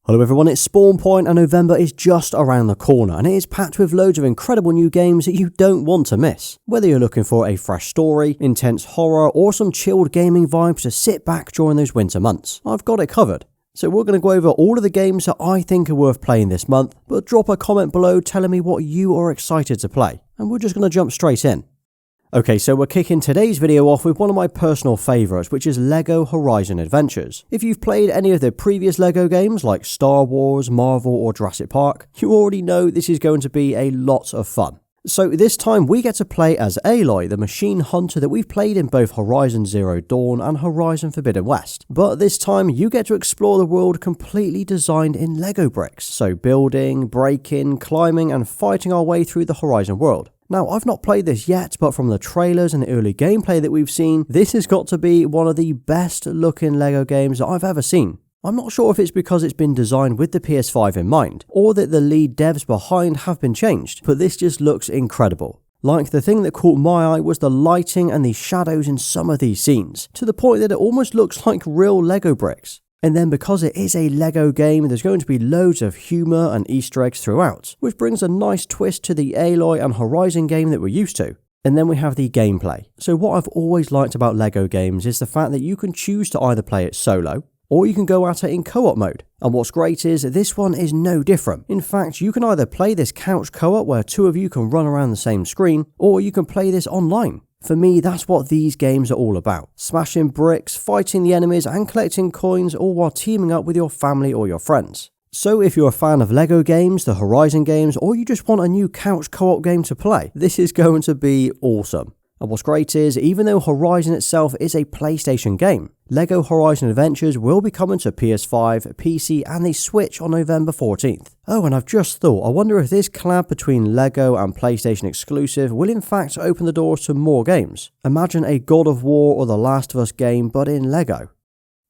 Hello everyone, it's SpawnPoiint and November is just around the corner and it is packed with loads of incredible new games that you don't want to miss. Whether you're looking for a fresh story, intense horror or some chilled gaming vibes to sit back during those winter months, I've got it covered. So we're going to go over all of the games that I think are worth playing this month, but drop a comment below telling me what you are excited to play, and we're just going to jump straight in. Okay, so we're kicking today's video off with one of my personal favourites, which is LEGO Horizon Adventures. If you've played any of the previous LEGO games like Star Wars, Marvel or Jurassic Park, you already know this is going to be a lot of fun. So this time we get to play as Aloy, the machine hunter that we've played in both Horizon Zero Dawn and Horizon Forbidden West. But this time you get to explore the world completely designed in LEGO bricks. So building, breaking, climbing and fighting our way through the Horizon world. Now, I've not played this yet, but from the trailers and the early gameplay that we've seen, this has got to be one of the best looking LEGO games that I've ever seen. I'm not sure if it's because it's been designed with the PS5 in mind, or that the lead devs behind have been changed, but this just looks incredible. Like, the thing that caught my eye was the lighting and the shadows in some of these scenes, to the point that it almost looks like real LEGO bricks. And then because it is a LEGO game, there's going to be loads of humour and Easter eggs throughout, which brings a nice twist to the Aloy and Horizon game that we're used to. And then we have the gameplay. So what I've always liked about LEGO games is the fact that you can choose to either play it solo, or you can go at it in co-op mode. And what's great is this one is no different. In fact, you can either play this couch co-op where two of you can run around the same screen, or you can play this online. For me, that's what these games are all about. Smashing bricks, fighting the enemies and collecting coins, all while teaming up with your family or your friends. So if you're a fan of LEGO games, the Horizon games, or you just want a new couch co-op game to play, this is going to be awesome. And what's great is, even though Horizon itself is a PlayStation game, LEGO Horizon Adventures will be coming to PS5, PC and the Switch on November 14th. Oh, and I've just thought, I wonder if this collab between LEGO and PlayStation exclusive will in fact open the doors to more games. Imagine a God of War or The Last of Us game, but in LEGO.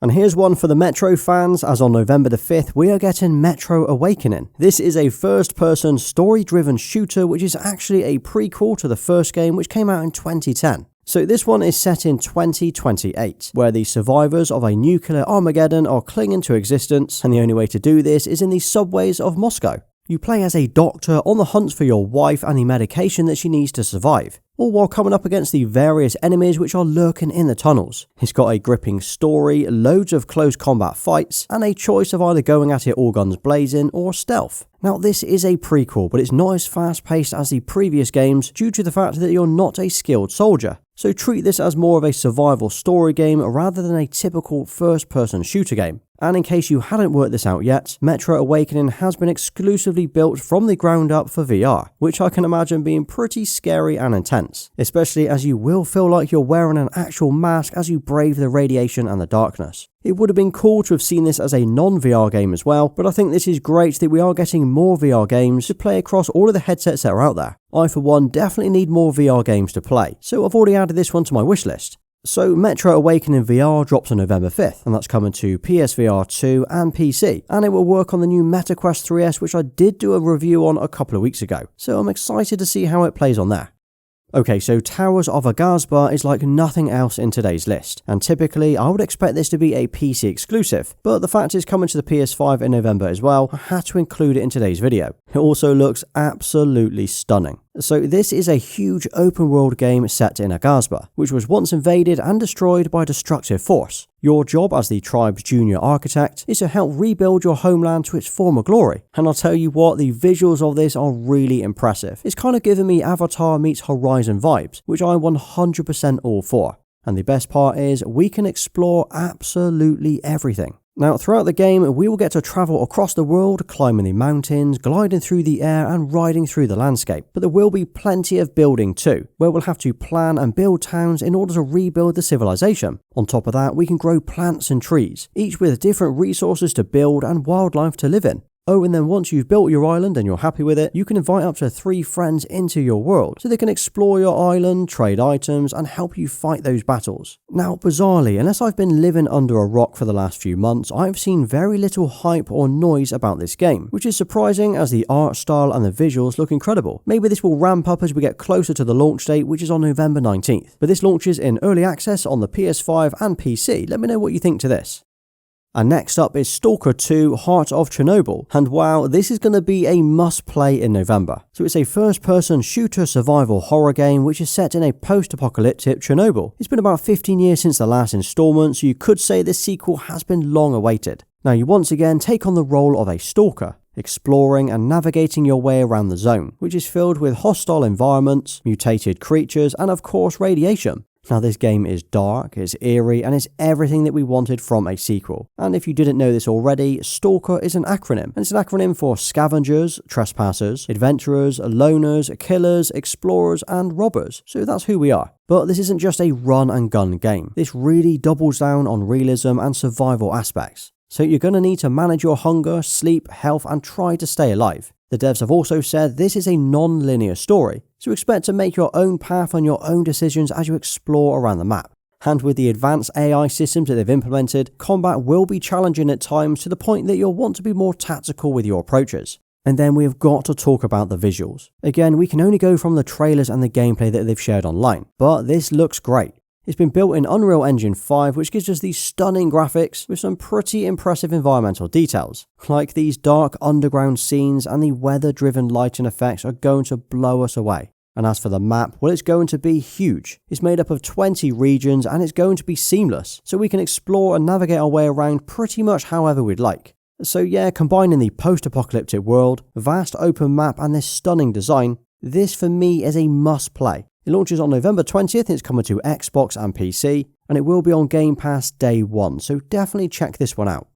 And here's one for the Metro fans, as on November the 5th, we are getting Metro Awakening. This is a first-person, story-driven shooter, which is actually a prequel to the first game, which came out in 2010. So this one is set in 2028, where the survivors of a nuclear Armageddon are clinging to existence, and the only way to do this is in the subways of Moscow. You play as a doctor on the hunt for your wife and the medication that she needs to survive, all while coming up against the various enemies which are lurking in the tunnels. It's got a gripping story, loads of close combat fights, and a choice of either going at it all guns blazing or stealth. Now this is a prequel, but it's not as fast paced as the previous games due to the fact that you're not a skilled soldier. So treat this as more of a survival story game rather than a typical first person shooter game. And in case you hadn't worked this out yet, Metro Awakening has been exclusively built from the ground up for VR, which I can imagine being pretty scary and intense, especially as you will feel like you're wearing an actual mask as you brave the radiation and the darkness. It would have been cool to have seen this as a non-VR game as well, but I think this is great that we are getting more VR games to play across all of the headsets that are out there. I for one definitely need more VR games to play, so I've already added this one to my wishlist. So Metro Awakening VR drops on November 5th, and that's coming to PSVR 2 and PC, and it will work on the new MetaQuest 3S, which I did do a review on a couple of weeks ago, so I'm excited to see how it plays on there. Okay, so Towers of Aghasba is like nothing else in today's list, and typically I would expect this to be a PC exclusive, but the fact it's coming to the PS5 in November as well, I had to include it in today's video. It also looks absolutely stunning. So this is a huge open world game set in Aghasba, which was once invaded and destroyed by a destructive force. Your job as the tribe's junior architect is to help rebuild your homeland to its former glory. And I'll tell you what, the visuals of this are really impressive. It's kind of giving me Avatar meets Horizon vibes, which I'm 100% all for. And the best part is, we can explore absolutely everything. Now, throughout the game, we will get to travel across the world, climbing the mountains, gliding through the air and riding through the landscape. But there will be plenty of building too, where we'll have to plan and build towns in order to rebuild the civilization. On top of that, we can grow plants and trees, each with different resources to build and wildlife to live in. Oh, and then once you've built your island and you're happy with it, you can invite up to 3 friends into your world, so they can explore your island, trade items, and help you fight those battles. Now, bizarrely, unless I've been living under a rock for the last few months, I've seen very little hype or noise about this game, which is surprising as the art style and the visuals look incredible. Maybe this will ramp up as we get closer to the launch date, which is on November 19th. But this launches in early access on the PS5 and PC. Let me know what you think to this. And next up is Stalker 2 Heart of Chernobyl, and wow, this is going to be a must play in November. So it's a first-person shooter survival horror game which is set in a post-apocalyptic Chernobyl. It's been about 15 years since the last installment, so you could say this sequel has been long awaited. Now you once again take on the role of a stalker, exploring and navigating your way around the zone, which is filled with hostile environments, mutated creatures, and of course radiation. Now this game is dark, it's eerie, and it's everything that we wanted from a sequel. And if you didn't know this already, Stalker is an acronym, and it's an acronym for scavengers, trespassers, adventurers, loners, killers, explorers, and robbers. So that's who we are. But this isn't just a run and gun game. This really doubles down on realism and survival aspects. So you're going to need to manage your hunger, sleep, health, and try to stay alive. The devs have also said this is a non-linear story, so expect to make your own path and your own decisions as you explore around the map. And with the advanced AI systems that they've implemented, combat will be challenging at times to the point that you'll want to be more tactical with your approaches. And then we have got to talk about the visuals. Again, we can only go from the trailers and the gameplay that they've shared online, but this looks great. It's been built in Unreal Engine 5, which gives us these stunning graphics with some pretty impressive environmental details. Like these dark underground scenes and the weather-driven lighting effects are going to blow us away. And as for the map, well, it's going to be huge. It's made up of 20 regions and it's going to be seamless, so we can explore and navigate our way around pretty much however we'd like. So yeah, combining the post-apocalyptic world, vast open map and this stunning design, this for me is a must-play. It launches on November 20th and it's coming to Xbox and PC, and it will be on Game Pass day 1, so definitely check this one out.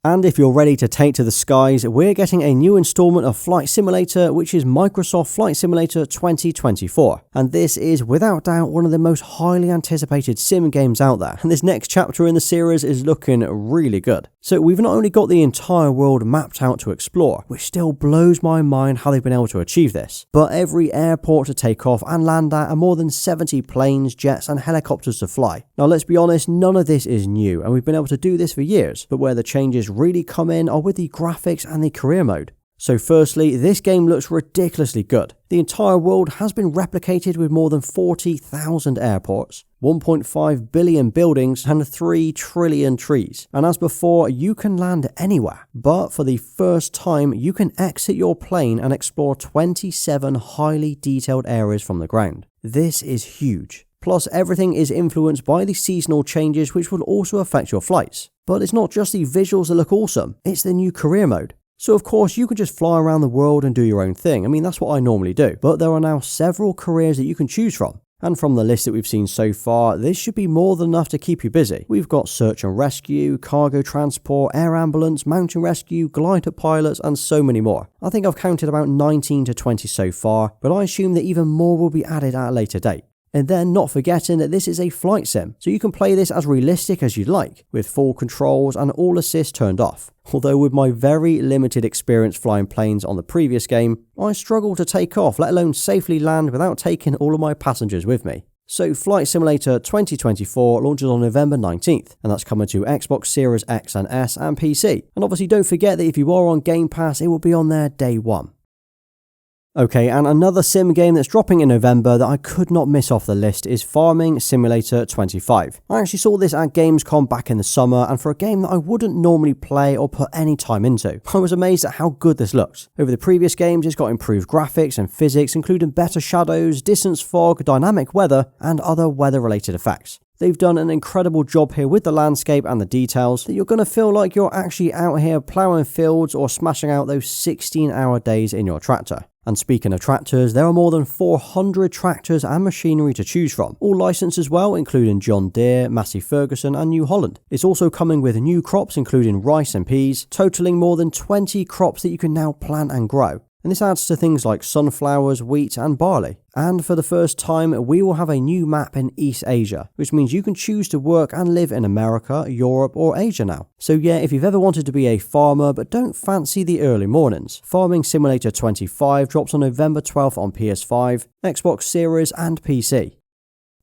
And if you're ready to take to the skies, we're getting a new installment of Flight Simulator, which is Microsoft Flight Simulator 2024. And this is without doubt one of the most highly anticipated sim games out there. And this next chapter in the series is looking really good. So we've not only got the entire world mapped out to explore, which still blows my mind how they've been able to achieve this, but every airport to take off and land at, and more than 70 planes, jets and helicopters to fly. Now let's be honest, none of this is new, and we've been able to do this for years, but where the changes really come in are with the graphics and the career mode. So firstly, this game looks ridiculously good. The entire world has been replicated with more than 40,000 airports, 1.5 billion buildings and 3 trillion trees. And as before, you can land anywhere, but for the first time you can exit your plane and explore 27 highly detailed areas from the ground. This is huge. Plus, everything is influenced by the seasonal changes which will also affect your flights. But it's not just the visuals that look awesome, it's the new career mode. So of course you can just fly around the world and do your own thing. I mean, that's what I normally do. But there are now several careers that you can choose from. And from the list that we've seen so far, this should be more than enough to keep you busy. We've got search and rescue, cargo transport, air ambulance, mountain rescue, glider pilots, and so many more. I think I've counted about 19 to 20 so far, but I assume that even more will be added at a later date. And then not forgetting that this is a flight sim, so you can play this as realistic as you'd like, with full controls and all assists turned off. Although with my very limited experience flying planes on the previous game, I struggled to take off, let alone safely land without taking all of my passengers with me. So Flight Simulator 2024 launches on November 19th, and that's coming to Xbox Series X and S and PC. And obviously don't forget that if you are on Game Pass, it will be on there day 1. Okay, and another sim game that's dropping in November that I could not miss off the list is Farming Simulator 25. I actually saw this at Gamescom back in the summer, and for a game that I wouldn't normally play or put any time into, I was amazed at how good this looks. Over the previous games, it's got improved graphics and physics, including better shadows, distance fog, dynamic weather, and other weather-related effects. They've done an incredible job here with the landscape and the details that you're going to feel like you're actually out here ploughing fields or smashing out those 16-hour days in your tractor. And speaking of tractors, there are more than 400 tractors and machinery to choose from, all licensed as well, including John Deere, Massey Ferguson and New Holland. It's also coming with new crops including rice and peas, totaling more than 20 crops that you can now plant and grow. And this adds to things like sunflowers, wheat and barley. And for the first time, we will have a new map in East Asia, which means you can choose to work and live in America, Europe or Asia now. So yeah, if you've ever wanted to be a farmer but don't fancy the early mornings, Farming Simulator 25 drops on November 12th on PS5, Xbox Series and PC.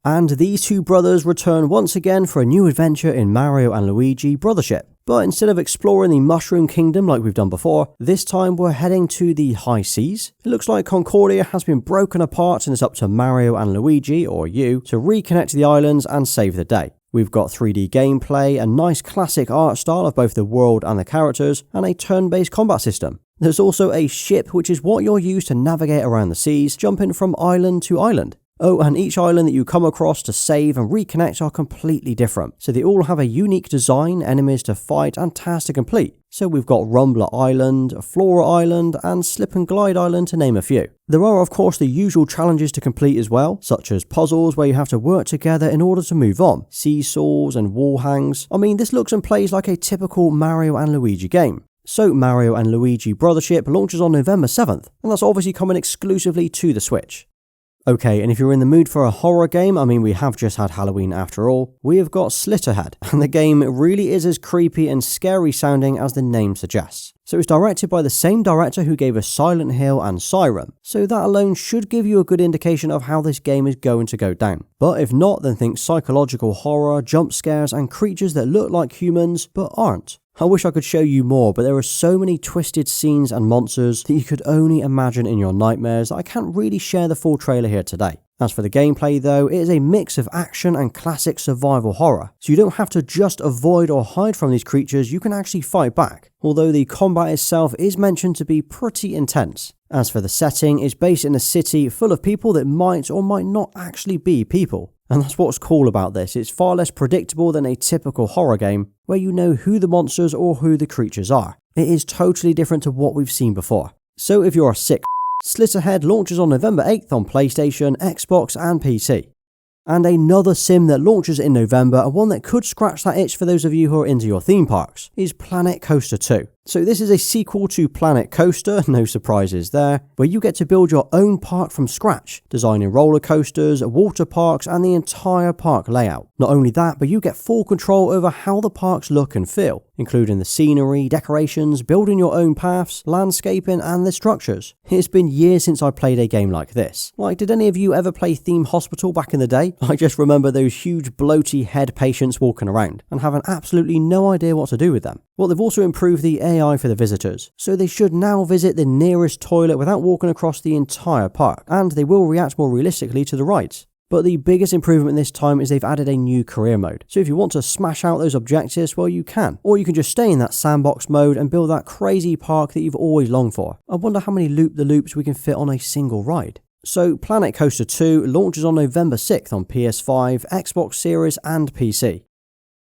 And these two brothers return once again for a new adventure in Mario and Luigi Brothership. But instead of exploring the Mushroom Kingdom like we've done before, this time we're heading to the high seas. It looks like Concordia has been broken apart and it's up to Mario and Luigi, or you, to reconnect to the islands and save the day. We've got 3D gameplay, a nice classic art style of both the world and the characters, and a turn-based combat system. There's also a ship, which is what you'll use to navigate around the seas, jumping from island to island. Oh, and each island that you come across to save and reconnect are completely different, so they all have a unique design, enemies to fight, and tasks to complete. So we've got Rumbler Island, Flora Island, and Slip and Glide Island to name a few. There are of course the usual challenges to complete as well, such as puzzles where you have to work together in order to move on, seesaws and wall hangs. I mean, this looks and plays like a typical Mario and Luigi game. So Mario and Luigi Brothership launches on November 7th, and that's obviously coming exclusively to the Switch. Okay, and if you're in the mood for a horror game, I mean we have just had Halloween after all, we have got Slitterhead, and the game really is as creepy and scary sounding as the name suggests. So it's directed by the same director who gave us Silent Hill and Siren, so that alone should give you a good indication of how this game is going to go down. But if not, then think psychological horror, jump scares, and creatures that look like humans but aren't. I wish I could show you more, but there are so many twisted scenes and monsters that you could only imagine in your nightmares that I can't really share the full trailer here today. As for the gameplay though, it is a mix of action and classic survival horror, so you don't have to just avoid or hide from these creatures, you can actually fight back, although the combat itself is mentioned to be pretty intense. As for the setting, it's based in a city full of people that might or might not actually be people. And that's what's cool about this, it's far less predictable than a typical horror game, where you know who the monsters or who the creatures are. It is totally different to what we've seen before. So if you're a sick Slitterhead launches on November 8th on PlayStation, Xbox and PC. And another sim that launches in November, and one that could scratch that itch for those of you who are into your theme parks, is Planet Coaster 2. So this is a sequel to Planet Coaster, no surprises there, where you get to build your own park from scratch, designing roller coasters, water parks and the entire park layout. Not only that, but you get full control over how the parks look and feel, including the scenery, decorations, building your own paths, landscaping and the structures. It's been years since I played a game like this. Like, did any of you ever play Theme Hospital back in the day? I just remember those huge bloaty head patients walking around and having absolutely no idea what to do with them. Well, they've also improved the AI for the visitors, so they should now visit the nearest toilet without walking across the entire park, and they will react more realistically to the rides. But the biggest improvement this time is they've added a new career mode, so if you want to smash out those objectives, well you can. Or you can just stay in that sandbox mode and build that crazy park that you've always longed for. I wonder how many loop-the-loops we can fit on a single ride. So Planet Coaster 2 launches on November 6th on PS5, Xbox Series and PC.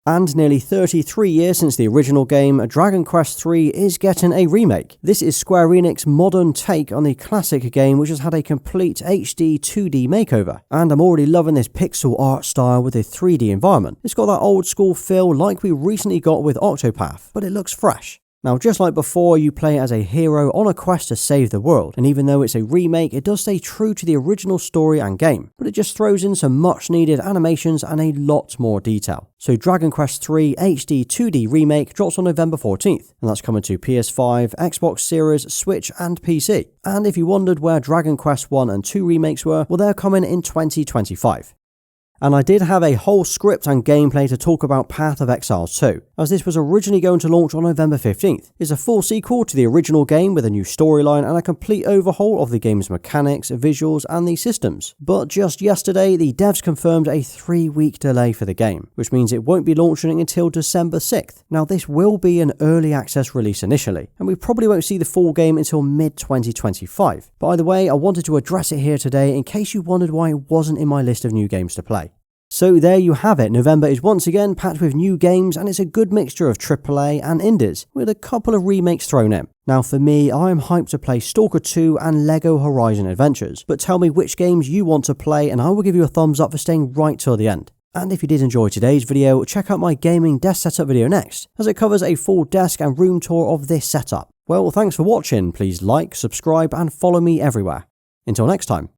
And nearly 33 years since the original game, Dragon Quest III is getting a remake. This is Square Enix's modern take on the classic game, which has had a complete HD 2D makeover. And I'm already loving this pixel art style with a 3D environment. It's got that old school feel like we recently got with Octopath, but it looks fresh. Now, just like before, you play as a hero on a quest to save the world, and even though it's a remake, it does stay true to the original story and game, but it just throws in some much needed animations and a lot more detail. So Dragon Quest III HD 2D Remake drops on November 14th, and that's coming to PS5, Xbox Series, Switch and PC. And if you wondered where Dragon Quest 1 and 2 remakes were, well they're coming in 2025. And I did have a whole script and gameplay to talk about Path of Exile 2, as this was originally going to launch on November 15th. It's a full sequel to the original game with a new storyline and a complete overhaul of the game's mechanics, visuals and the systems. But just yesterday, the devs confirmed a 3-week delay for the game, which means it won't be launching until December 6th. Now this will be an early access release initially, and we probably won't see the full game until mid-2025. But either way, I wanted to address it here today in case you wondered why it wasn't in my list of new games to play. So there you have it, November is once again packed with new games and it's a good mixture of AAA and indies, with a couple of remakes thrown in. Now for me, I am hyped to play Stalker 2 and LEGO Horizon Adventures, but tell me which games you want to play and I will give you a thumbs up for staying right till the end. And if you did enjoy today's video, check out my gaming desk setup video next, as it covers a full desk and room tour of this setup. Well, thanks for watching, please like, subscribe and follow me everywhere. Until next time.